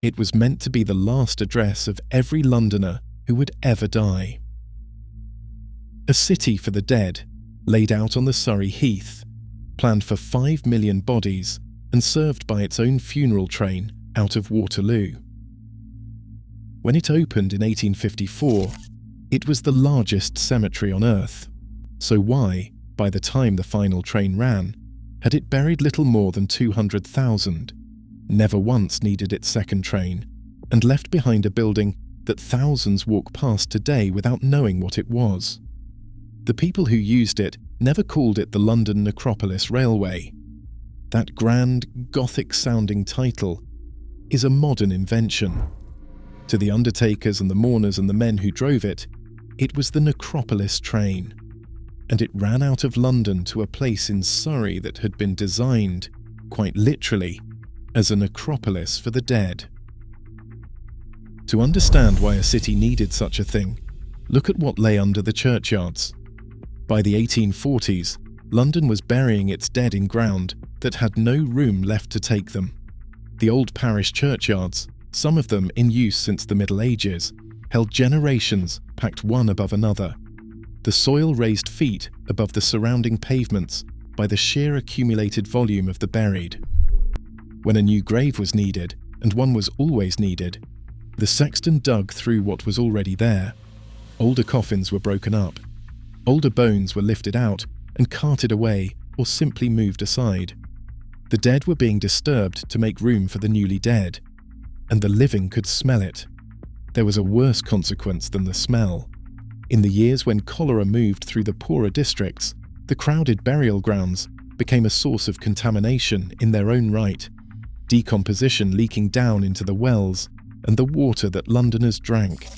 It was meant to be the last address of every Londoner who would ever die. A city for the dead, laid out on the Surrey Heath, planned for 5 million bodies and served by its own funeral train out of Waterloo. When it opened in 1854, it was the largest cemetery on Earth. So why, by the time the final train ran, had it buried little more than 200,000, never once needed its second train, and left behind a building that thousands walk past today without knowing what it was? The people who used it never called it the London Necropolis Railway. That grand, Gothic-sounding title is a modern invention. To the undertakers and the mourners and the men who drove it, it was the Necropolis train, and it ran out of London to a place in Surrey that had been designed, quite literally, as a necropolis for the dead. To understand why a city needed such a thing, look at what lay under the churchyards. By the 1840s, London was burying its dead in ground that had no room left to take them. The old parish churchyards, some of them in use since the Middle Ages, held generations packed one above another. The soil raised feet above the surrounding pavements by the sheer accumulated volume of the buried. When a new grave was needed, and one was always needed, the sexton dug through what was already there. Older coffins were broken up. Older bones were lifted out and carted away or simply moved aside. The dead were being disturbed to make room for the newly dead, and the living could smell it. There was a worse consequence than the smell. In the years when cholera moved through the poorer districts, the crowded burial grounds became a source of contamination in their own right, decomposition leaking down into the wells and the water that Londoners drank.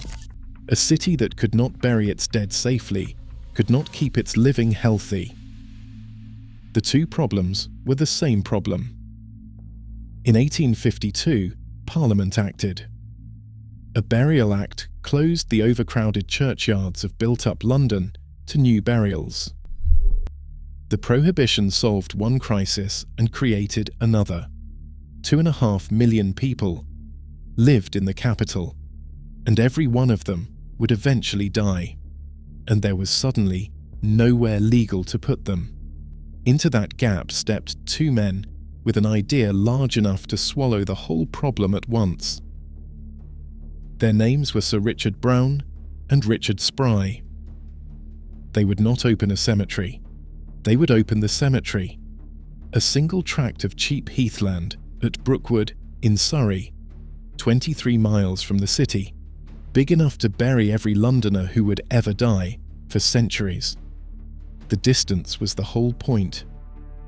A city that could not bury its dead safely could not keep its living healthy. The two problems were the same problem. In 1852, Parliament acted. A burial act closed the overcrowded churchyards of built-up London to new burials. The prohibition solved one crisis and created another. 2.5 million people lived in the capital, and every one of them would eventually die. And there was suddenly nowhere legal to put them. Into that gap stepped two men with an idea large enough to swallow the whole problem at once. Their names were Sir Richard Browne and Richard Spry. They would not open a cemetery. They would open the cemetery, a single tract of cheap heathland at Brookwood in Surrey, 23 miles from the city, big enough to bury every Londoner who would ever die for centuries. The distance was the whole point.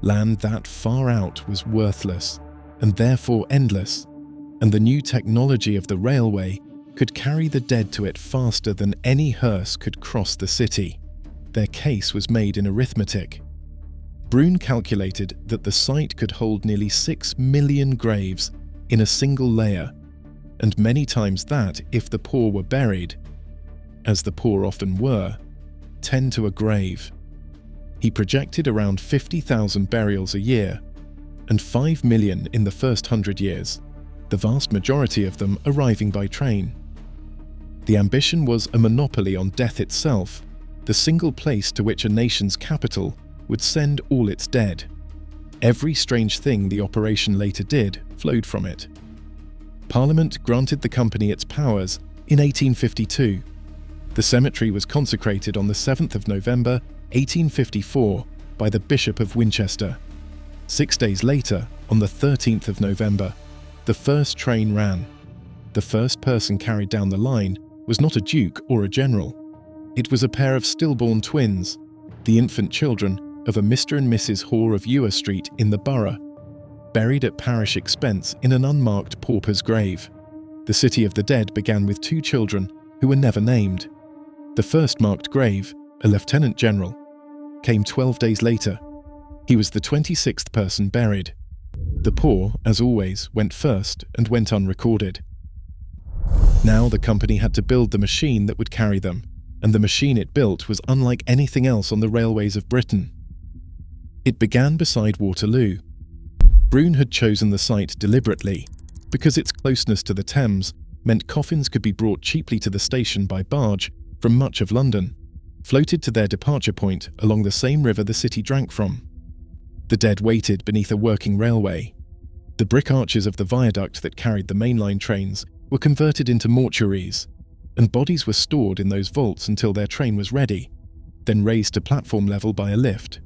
Land that far out was worthless, and therefore endless, and the new technology of the railway could carry the dead to it faster than any hearse could cross the city. Their case was made in arithmetic. Brune calculated that the site could hold nearly 6 million graves in a single layer, and many times that if the poor were buried, as the poor often were, 10 to a grave. He projected around 50,000 burials a year, and 5 million in the first 100 years, the vast majority of them arriving by train. The ambition was a monopoly on death itself, the single place to which a nation's capital would send all its dead. Every strange thing the operation later did flowed from it. Parliament granted the company its powers in 1852. The cemetery was consecrated on the 7th of November 1854 by the Bishop of Winchester. 6 days later, on the 13th of November, the first train ran. The first person carried down the line was not a duke or a general. It was a pair of stillborn twins, the infant children of a Mr. and Mrs. Hoare of Ewer Street in the Borough, buried at parish expense in an unmarked pauper's grave. The City of the Dead began with 2 children who were never named. The first marked grave, a lieutenant general, came 12 days later. He was the 26th person buried. The poor, as always, went first and went unrecorded. Now the company had to build the machine that would carry them, and the machine it built was unlike anything else on the railways of Britain. It began beside Waterloo. Brune had chosen the site deliberately. because its closeness to the Thames meant coffins could be brought cheaply to the station by barge from much of London, floated to their departure point along the same river the city drank from. The dead waited beneath a working railway. The brick arches of the viaduct that carried the mainline trains were converted into mortuaries, and bodies were stored in those vaults until their train was ready, then raised to platform level by a lift.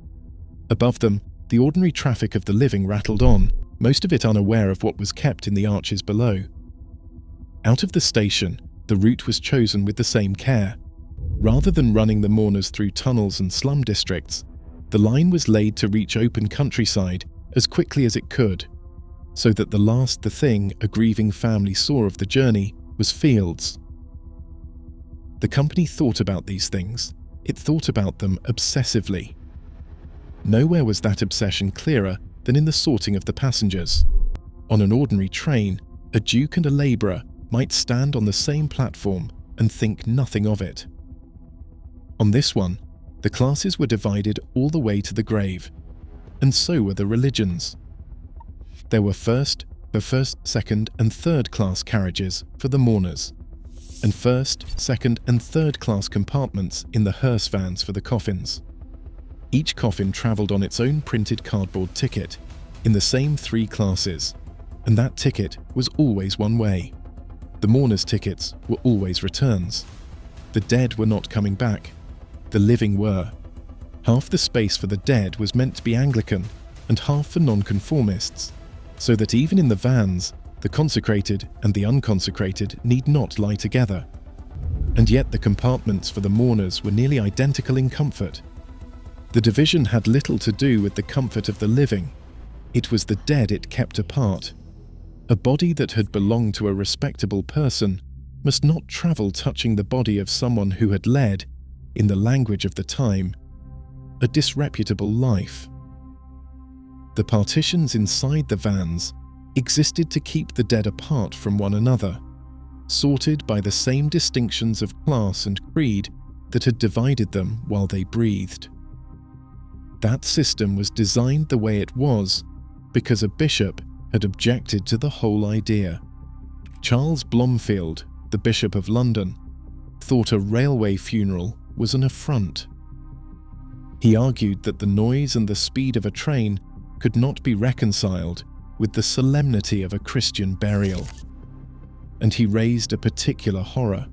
Above them, the ordinary traffic of the living rattled on, most of it unaware of what was kept in the arches below. Out of the station, the route was chosen with the same care. Rather than running the mourners through tunnels and slum districts, the line was laid to reach open countryside as quickly as it could, so that the last thing a grieving family saw of the journey was fields. The company thought about these things. It thought about them obsessively. Nowhere was that obsession clearer than in the sorting of the passengers. On an ordinary train, a duke and a labourer might stand on the same platform and think nothing of it. On this one, the classes were divided all the way to the grave, and so were the religions. There were first, second and third class carriages for the mourners, and first, second and third class compartments in the hearse vans for the coffins. Each coffin travelled on its own printed cardboard ticket in the same 3 classes, and that ticket was always one way. The mourners' tickets were always returns. The dead were not coming back. The living were. Half the space for the dead was meant to be Anglican and half for nonconformists, so that even in the vans, the consecrated and the unconsecrated need not lie together. And yet the compartments for the mourners were nearly identical in comfort. The division had little to do with the comfort of the living. It was the dead it kept apart. A body that had belonged to a respectable person must not travel touching the body of someone who had led, in the language of the time, a disreputable life. The partitions inside the vans existed to keep the dead apart from one another, sorted by the same distinctions of class and creed that had divided them while they breathed. That system was designed the way it was because a bishop had objected to the whole idea. Charles Blomfield, the Bishop of London, thought a railway funeral was an affront. He argued that the noise and the speed of a train could not be reconciled with the solemnity of a Christian burial. And he raised a particular horror,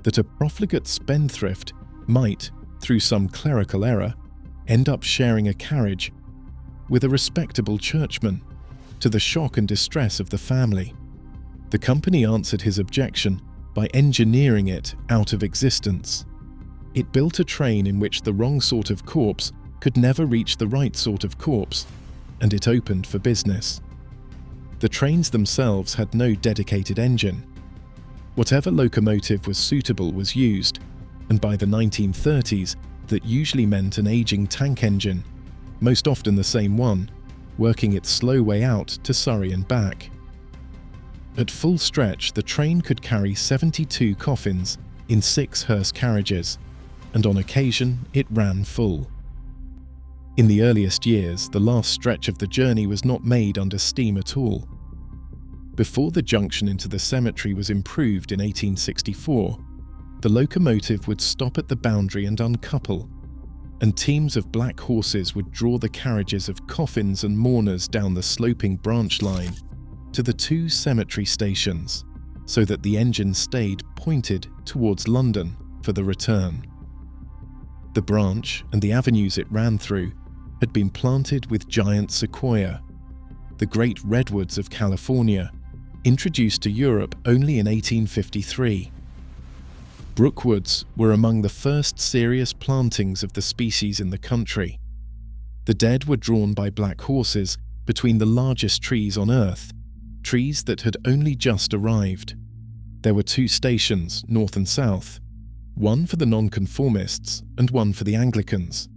that a profligate spendthrift might, through some clerical error, end up sharing a carriage with a respectable churchman, to the shock and distress of the family. The company answered his objection by engineering it out of existence. It built a train in which the wrong sort of corpse could never reach the right sort of corpse, and it opened for business. The trains themselves had no dedicated engine. Whatever locomotive was suitable was used, and by the 1930s, that usually meant an aging tank engine, most often the same one, working its slow way out to Surrey and back. At full stretch, the train could carry 72 coffins in 6 hearse carriages, and on occasion it ran full. In the earliest years, the last stretch of the journey was not made under steam at all. Before the junction into the cemetery was improved in 1864, the locomotive would stop at the boundary and uncouple, and teams of black horses would draw the carriages of coffins and mourners down the sloping branch line to the 2 cemetery stations, so that the engine stayed pointed towards London for the return. The branch and the avenues it ran through had been planted with giant sequoia, the great redwoods of California, introduced to Europe only in 1853. Brookwoods were among the first serious plantings of the species in the country. The dead were drawn by black horses between the largest trees on earth, trees that had only just arrived. There were 2 stations, north and south, one for the nonconformists and one for the Anglicans,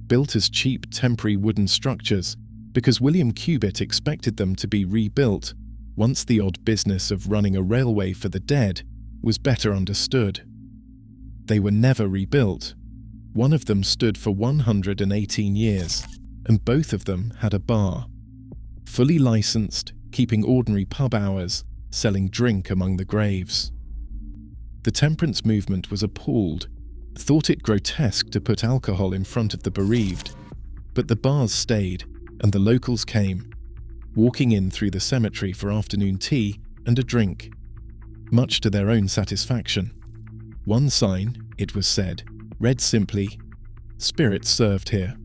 built as cheap temporary wooden structures because William Cubitt expected them to be rebuilt once the odd business of running a railway for the dead was better understood. They were never rebuilt. One of them stood for 118 years, and both of them had a bar. Fully licensed, keeping ordinary pub hours, selling drink among the graves. The temperance movement was appalled, thought it grotesque to put alcohol in front of the bereaved, but the bars stayed and the locals came, walking in through the cemetery for afternoon tea and a drink, much to their own satisfaction. One sign, it was said, read simply, "Spirits served here."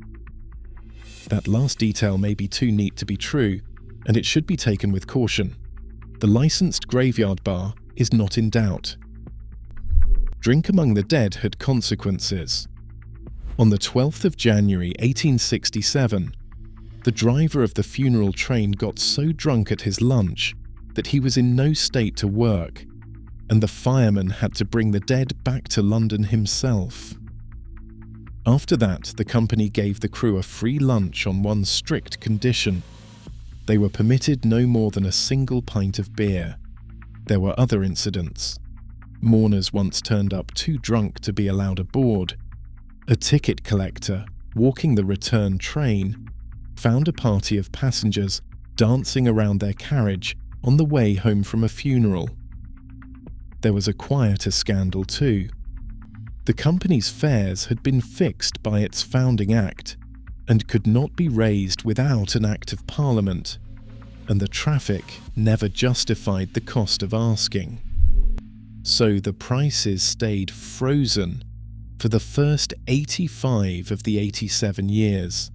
That last detail may be too neat to be true, and it should be taken with caution. The licensed graveyard bar is not in doubt. Drink among the dead had consequences. On the 12th of January 1867, the driver of the funeral train got so drunk at his lunch that he was in no state to work, and the fireman had to bring the dead back to London himself. After that, the company gave the crew a free lunch on one strict condition. They were permitted no more than a single pint of beer. There were other incidents. Mourners once turned up too drunk to be allowed aboard. A ticket collector, walking the return train, found a party of passengers dancing around their carriage on the way home from a funeral. There was a quieter scandal too. The company's fares had been fixed by its founding act and could not be raised without an act of Parliament, and the traffic never justified the cost of asking. So the prices stayed frozen for the first 85 of the 87 years,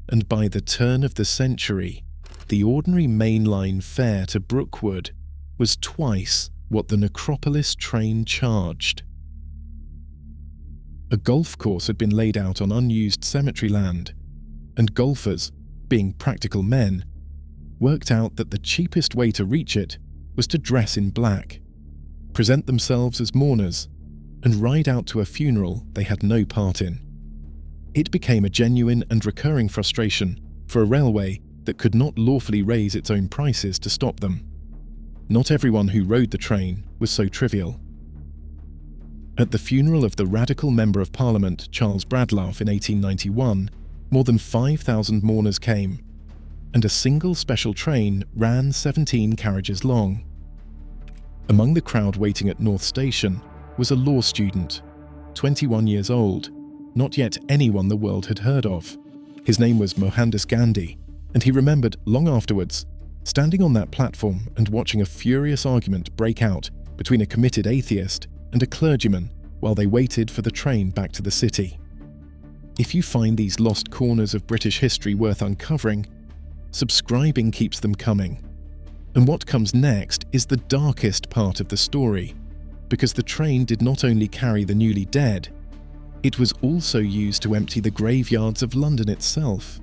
and by the turn of the century, the ordinary mainline fare to Brookwood was twice what the Necropolis train charged. A golf course had been laid out on unused cemetery land, and golfers, being practical men, worked out that the cheapest way to reach it was to dress in black, present themselves as mourners, and ride out to a funeral they had no part in. It became a genuine and recurring frustration for a railway that could not lawfully raise its own prices to stop them. Not everyone who rode the train was so trivial. At the funeral of the radical Member of Parliament Charles Bradlaugh in 1891, more than 5,000 mourners came, and a single special train ran 17 carriages long. Among the crowd waiting at North Station was a law student, 21 years old, not yet anyone the world had heard of. His name was Mohandas Gandhi, and he remembered long afterwards standing on that platform and watching a furious argument break out between a committed atheist and a clergyman while they waited for the train back to the city. If you find these lost corners of British history worth uncovering, subscribing keeps them coming. And what comes next is the darkest part of the story, because the train did not only carry the newly dead, it was also used to empty the graveyards of London itself.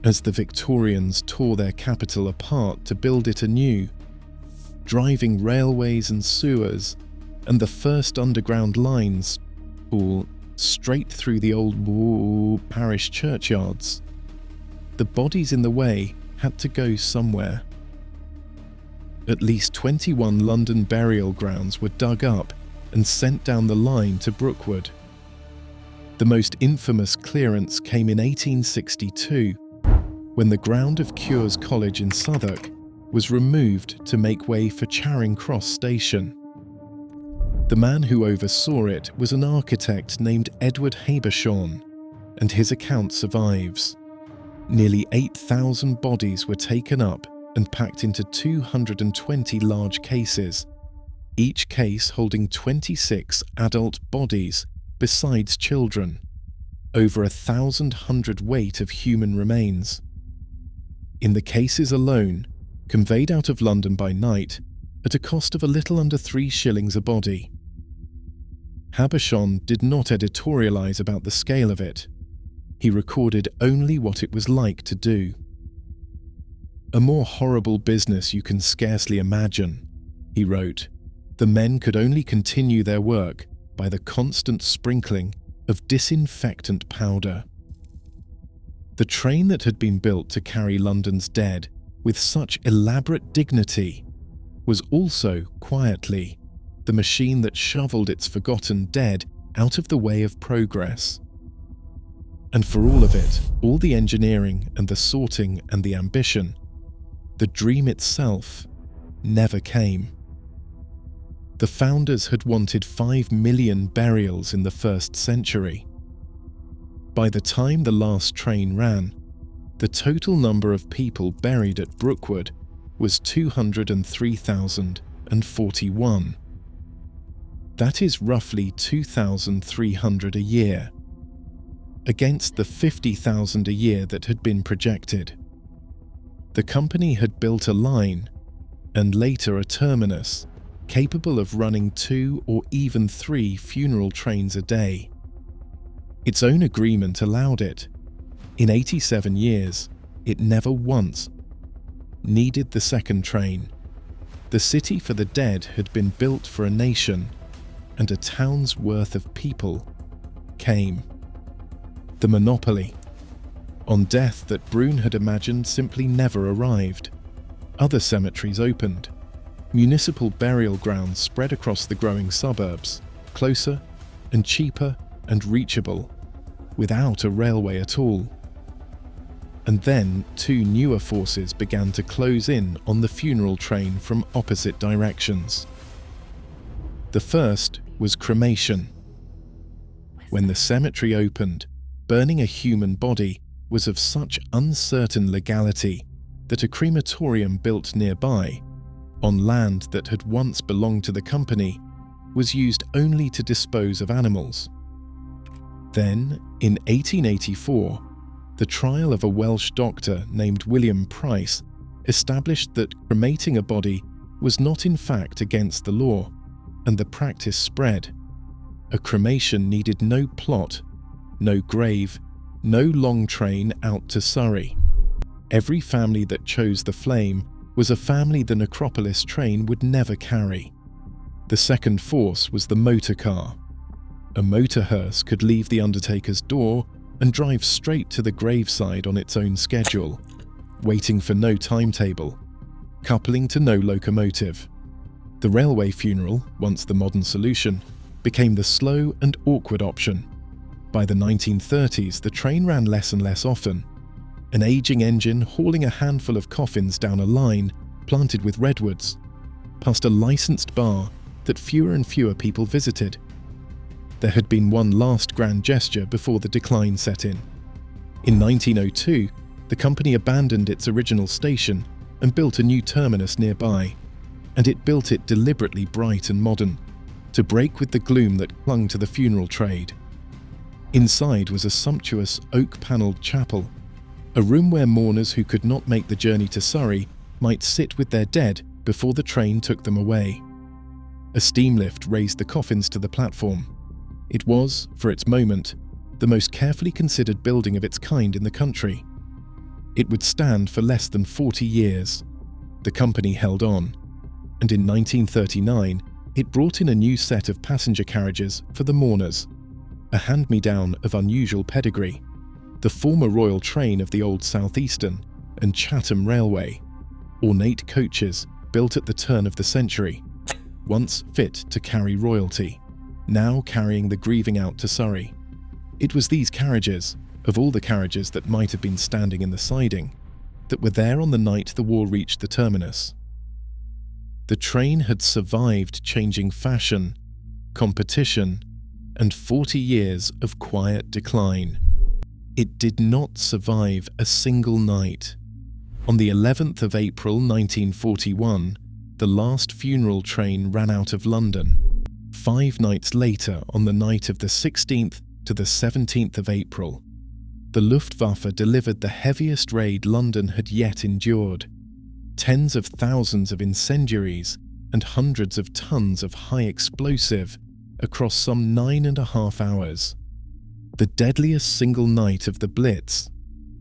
As the Victorians tore their capital apart to build it anew, driving railways and sewers and the first underground lines all straight through the old parish churchyards, the bodies in the way had to go somewhere. At least 21 London burial grounds were dug up and sent down the line to Brookwood. The most infamous clearance came in 1862, when the ground of Cures College in Southwark was removed to make way for Charing Cross Station. The man who oversaw it was an architect named Edward Habershon, and his account survives. Nearly 8,000 bodies were taken up and packed into 220 large cases, each case holding 26 adult bodies besides children, over 1,000 hundredweight of human remains. In the cases alone, conveyed out of London by night at a cost of a little under 3 shillings a body. Habershon did not editorialize about the scale of it. He recorded only what it was like to do. "A more horrible business you can scarcely imagine," he wrote. "The men could only continue their work by the constant sprinkling of disinfectant powder." The train that had been built to carry London's dead with such elaborate dignity was also, quietly, the machine that shoveled its forgotten dead out of the way of progress. And for all of it, all the engineering and the sorting and the ambition, the dream itself never came. The founders had wanted 5 million burials in the 1st century. By the time the last train ran, the total number of people buried at Brookwood was 203,041. That is roughly 2,300 a year, against the 50,000 a year that had been projected. The company had built a line, and later a terminus, capable of running 2 or even 3 funeral trains a day. Its own agreement allowed it. In 87 years, it never once needed the second train. The city for the dead had been built for a nation, and a town's worth of people came. The monopoly on death that Brune had imagined simply never arrived. Other cemeteries opened. Municipal burial grounds spread across the growing suburbs, closer and cheaper and reachable, without a railway at all. And then 2 newer forces began to close in on the funeral train from opposite directions. The first was cremation. When the cemetery opened, burning a human body was of such uncertain legality that a crematorium built nearby, on land that had once belonged to the company, was used only to dispose of animals. Then, in 1884, the trial of a Welsh doctor named William Price established that cremating a body was not in fact against the law, and the practice spread. A cremation needed no plot, no grave, no long train out to Surrey. Every family that chose the flame was a family the Necropolis train would never carry. The second force was the motor car. A motor hearse could leave the undertaker's door and drive straight to the graveside on its own schedule, waiting for no timetable, coupling to no locomotive. The railway funeral, once the modern solution, became the slow and awkward option. By the 1930s, the train ran less and less often, an aging engine hauling a handful of coffins down a line planted with redwoods, past a licensed bar that fewer and fewer people visited. There had been one last grand gesture before the decline set in. In 1902, the company abandoned its original station and built a new terminus nearby, and it built it deliberately bright and modern, to break with the gloom that clung to the funeral trade. Inside was a sumptuous oak-panelled chapel, a room where mourners who could not make the journey to Surrey might sit with their dead before the train took them away. A steam lift raised the coffins to the platform. It was, for its moment, the most carefully considered building of its kind in the country. It would stand for less than 40 years. The company held on, and in 1939 it brought in a new set of passenger carriages for the mourners, a hand-me-down of unusual pedigree, the former royal train of the old South Eastern and Chatham Railway, ornate coaches built at the turn of the century, once fit to carry royalty, now carrying the grieving out to Surrey. It was these carriages, of all the carriages that might have been standing in the siding, that were there on the night the war reached the terminus. The train had survived changing fashion, competition, and 40 years of quiet decline. It did not survive a single night. On the 11th of April 1941, the last funeral train ran out of London. 5 nights later, on the night of the 16th to the 17th of April, the Luftwaffe delivered the heaviest raid London had yet endured. Tens of thousands of incendiaries and hundreds of tons of high explosive across some 9.5 hours. The deadliest single night of the Blitz.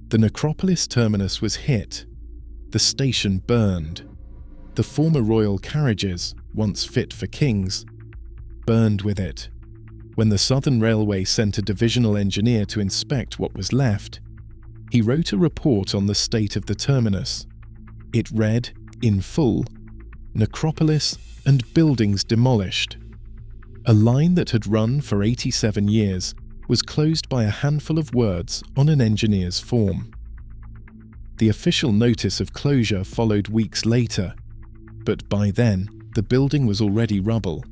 The Necropolis terminus was hit. The station burned. The former royal carriages, once fit for kings, burned with it. When the Southern Railway sent a divisional engineer to inspect what was left, he wrote a report on the state of the terminus. It read, in full, "Necropolis and buildings demolished." A line that had run for 87 years was closed by a handful of words on an engineer's form. The official notice of closure followed weeks later, but by then the building was already rubble,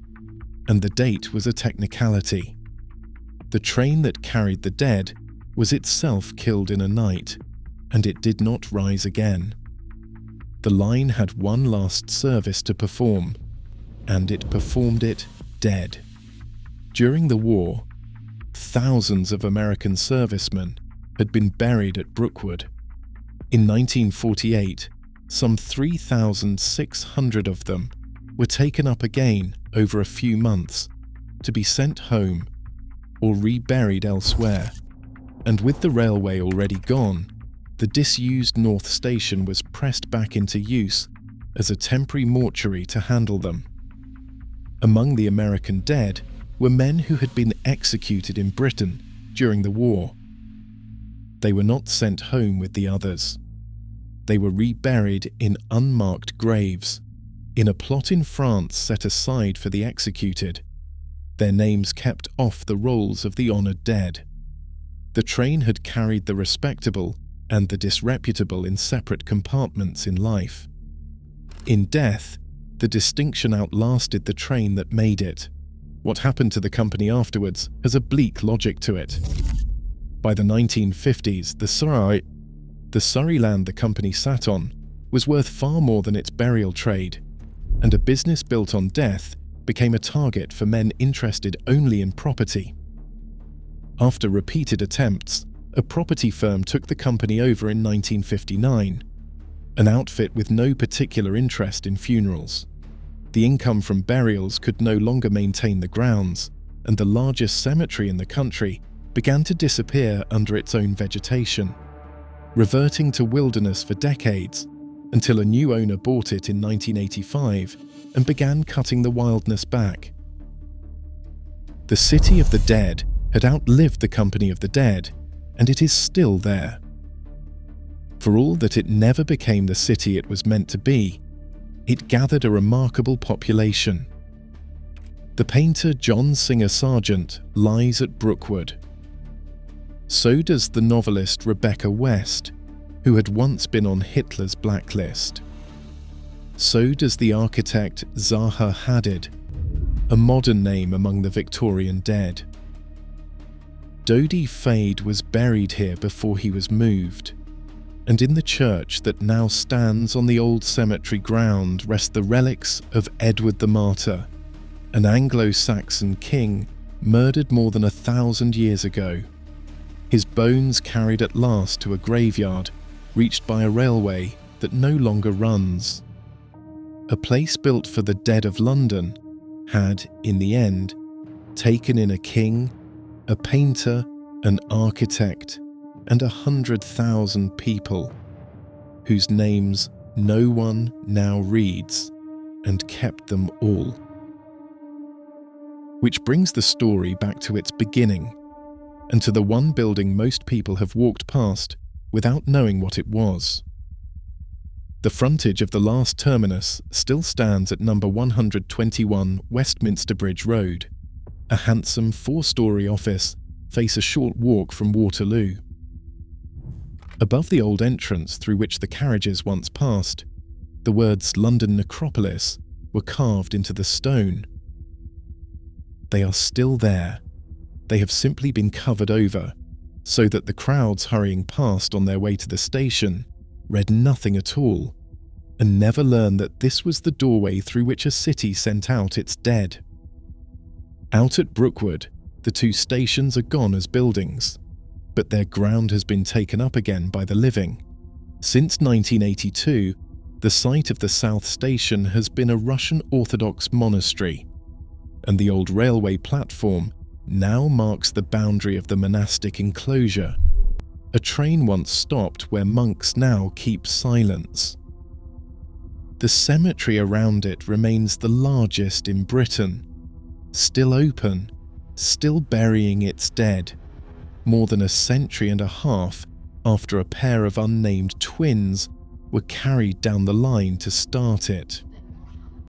and the date was a technicality. The train that carried the dead was itself killed in a night, and it did not rise again. The line had one last service to perform, and it performed it dead. During the war, thousands of American servicemen had been buried at Brookwood. In 1948, some 3,600 of them were taken up again over a few months to be sent home or reburied elsewhere, and with the railway already gone, the disused North Station was pressed back into use as a temporary mortuary to handle them. Among the American dead were men who had been executed in Britain during the war. They were not sent home with the others. They were reburied in unmarked graves, in a plot in France set aside for the executed, their names kept off the rolls of the honoured dead. The train had carried the respectable and the disreputable in separate compartments in life. In death, the distinction outlasted the train that made it. What happened to the company afterwards has a bleak logic to it. By the 1950s, the Surrey land the company sat on was worth far more than its burial trade, and a business built on death became a target for men interested only in property. After repeated attempts, a property firm took the company over in 1959, an outfit with no particular interest in funerals. The income from burials could no longer maintain the grounds, and the largest cemetery in the country began to disappear under its own vegetation, reverting to wilderness for decades until a new owner bought it in 1985 and began cutting the wildness back. The City of the Dead had outlived the Company of the Dead, and it is still there. For all that it never became the city it was meant to be, it gathered a remarkable population. The painter John Singer Sargent lies at Brookwood. So does the novelist Rebecca West, who had once been on Hitler's blacklist. So does the architect Zaha Hadid, a modern name among the Victorian dead. Dodi Fade was buried here before he was moved, and in the church that now stands on the old cemetery ground rest the relics of Edward the Martyr, an Anglo-Saxon king murdered more than 1,000 years ago. His bones carried at last to a graveyard reached by a railway that no longer runs. A place built for the dead of London had, in the end, taken in a king, a painter, an architect, and 100,000 people, whose names no one now reads, and kept them all. Which brings the story back to its beginning, and to the one building most people have walked past without knowing what it was. The frontage of the last terminus still stands at number 121 Westminster Bridge Road. A handsome 4-storey office face a short walk from Waterloo. Above the old entrance through which the carriages once passed, the words London Necropolis were carved into the stone. They are still there. They have simply been covered over, so that the crowds hurrying past on their way to the station read nothing at all, and never learned that this was the doorway through which a city sent out its dead. Out at Brookwood, the 2 stations are gone as buildings, but their ground has been taken up again by the living. Since 1982, the site of the South Station has been a Russian Orthodox monastery, and the old railway platform now marks the boundary of the monastic enclosure. A train once stopped where monks now keep silence. The cemetery around it remains the largest in Britain, still open, still burying its dead, more than a century and a half after a pair of unnamed twins were carried down the line to start it.